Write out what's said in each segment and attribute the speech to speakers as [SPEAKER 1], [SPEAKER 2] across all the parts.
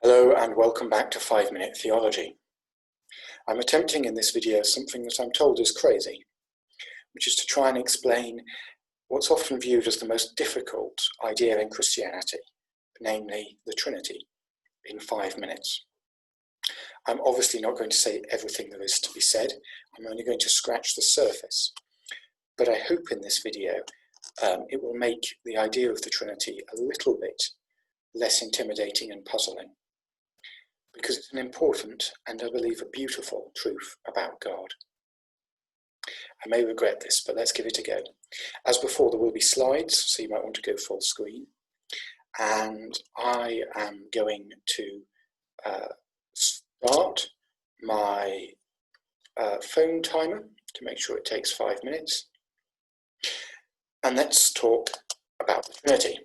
[SPEAKER 1] Hello and welcome back to 5-Minute Theology. I'm attempting in this video something that I'm told is crazy, which is to try and explain what's often viewed as the most difficult idea in Christianity, namely the Trinity, in 5 minutes. I'm obviously not going to say everything there is to be said. I'm only going to scratch the surface. But I hope in this video it will make the idea of the Trinity a little bit less intimidating and puzzling, because it's an important and I believe a beautiful truth about God. I may regret this, but let's give it a go. As before, there will be slides, so you might want to go full screen. And I am going to start my phone timer to make sure it takes 5 minutes. And let's talk about the Trinity.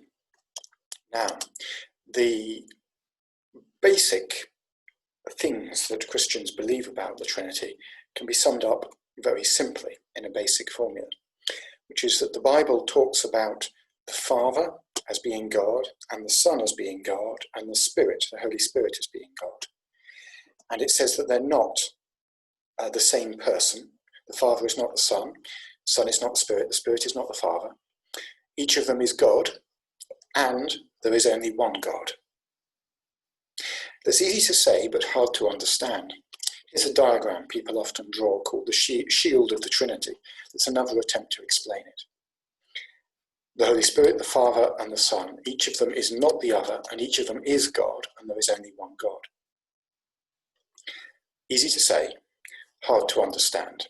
[SPEAKER 1] Now, the basic things that Christians believe about the Trinity can be summed up very simply in a basic formula, which is that the Bible talks about the Father as being God, and the Son as being God, and the Spirit, the Holy Spirit, as being God. And it says that they're not the same person. The Father is not the Son is not the Spirit is not the Father. Each of them is God, and there is only one God. That's easy to say, but hard to understand. Here's a diagram people often draw called the shield of the Trinity. It's another attempt to explain it. The Holy Spirit, the Father, and the Son, each of them is not the other, and each of them is God, and there is only one God. Easy to say, hard to understand.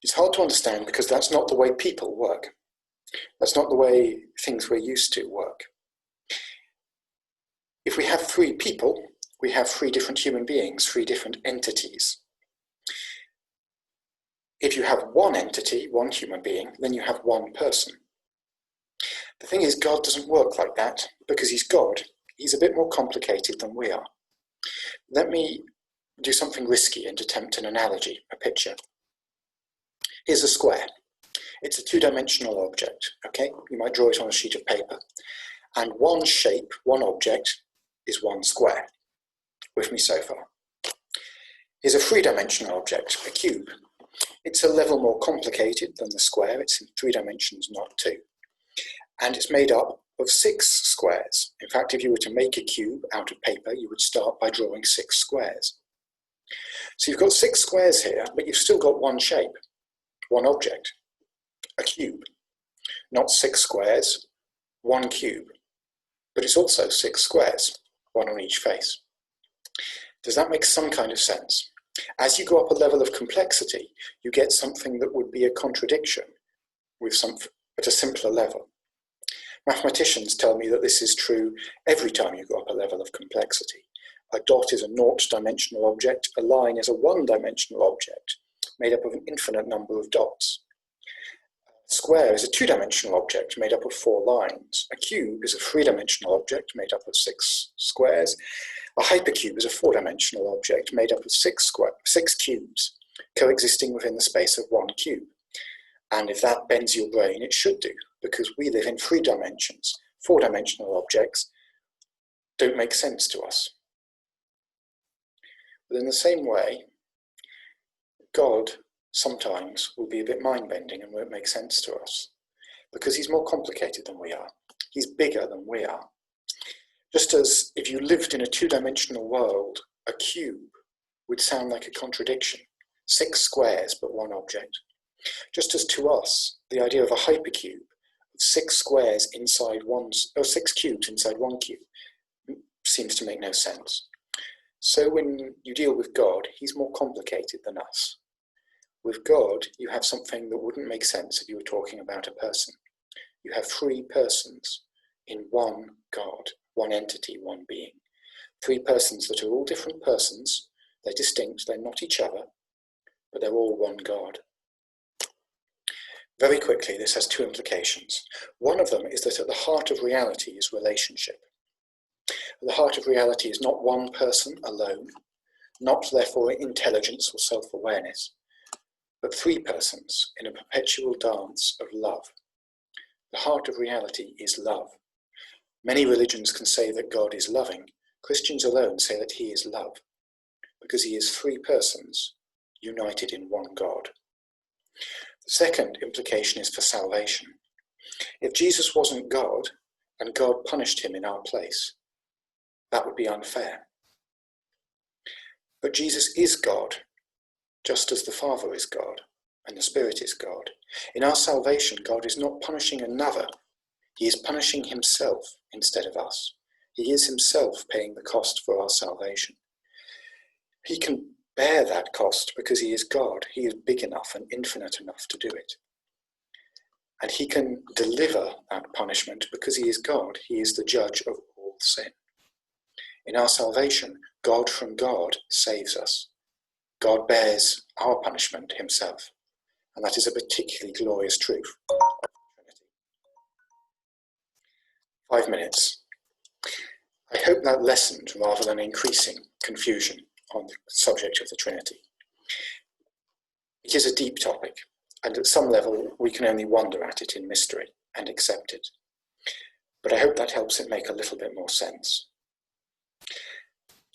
[SPEAKER 1] It's hard to understand because that's not the way people work. That's not the way things we're used to work. If we have 3 people, we have 3 different human beings, 3 different entities. If you have one entity, one human being, then you have one person. The thing is, God doesn't work like that because he's God. He's a bit more complicated than we are. Let me do something risky and attempt an analogy, a picture. Here's a square. It's a 2-dimensional object, okay? You might draw it on a sheet of paper. And one shape, one object, is one square. With me so far. Here's a 3-dimensional object, a cube. It's a level more complicated than the square. It's in 3 dimensions, not 2. And it's made up of 6 squares. In fact, if you were to make a cube out of paper, you would start by drawing 6 squares. So you've got 6 squares here, but you've still got one shape, one object, a cube. Not 6 squares, one cube. But it's also 6 squares, one on each face. Does that make some kind of sense? As you go up a level of complexity, you get something that would be a contradiction with at a simpler level. Mathematicians tell me that this is true every time you go up a level of complexity. A dot is a 0-dimensional object, a line is a 1-dimensional object made up of an infinite number of dots. A square is a 2-dimensional object made up of 4 lines. A cube is a 3-dimensional object made up of 6 squares. A hypercube is a 4-dimensional object made up of 6 cubes coexisting within the space of one cube. And if that bends your brain, it should do, because we live in 3 dimensions. 4-dimensional objects don't make sense to us. But in the same way, God sometimes will be a bit mind-bending and won't make sense to us, because he's more complicated than we are. He's bigger than we are. Just as if you lived in a 2-dimensional world, a cube would sound like a contradiction. 6 squares, but one object. Just as to us, the idea of a hypercube, of 6 squares inside 6 cubes inside one cube, seems to make no sense. So when you deal with God, he's more complicated than us. With God, you have something that wouldn't make sense if you were talking about a person. You have 3 persons in one God, one entity, one being. 3 persons that are all different persons. They're distinct, they're not each other, but they're all one God. Very quickly, this has 2 implications. One of them is that at the heart of reality is relationship. At the heart of reality is not one person alone, not therefore intelligence or self-awareness, but 3 persons in a perpetual dance of love. The heart of reality is love. Many religions can say that God is loving, Christians alone say that he is love, because he is three persons united in one God. The second implication is for salvation. If Jesus wasn't God, and God punished him in our place, that would be unfair. But Jesus is God, just as the Father is God, and the Spirit is God. In our salvation, God is not punishing another, he is punishing himself instead of us. He is himself paying the cost for our salvation. He can bear that cost because he is God. He is big enough and infinite enough to do it. And he can deliver that punishment because he is God. He is the judge of all sin. In our salvation, God from God saves us. God bears our punishment himself. And that is a particularly glorious truth of the Trinity. 5 minutes. I hope that lessened rather than increasing confusion on the subject of the Trinity. It is a deep topic, and at some level we can only wonder at it in mystery and accept it. But I hope that helps it make a little bit more sense.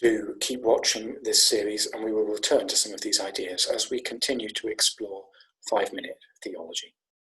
[SPEAKER 1] Do keep watching this series, and we will return to some of these ideas as we continue to explore 5-minute theology.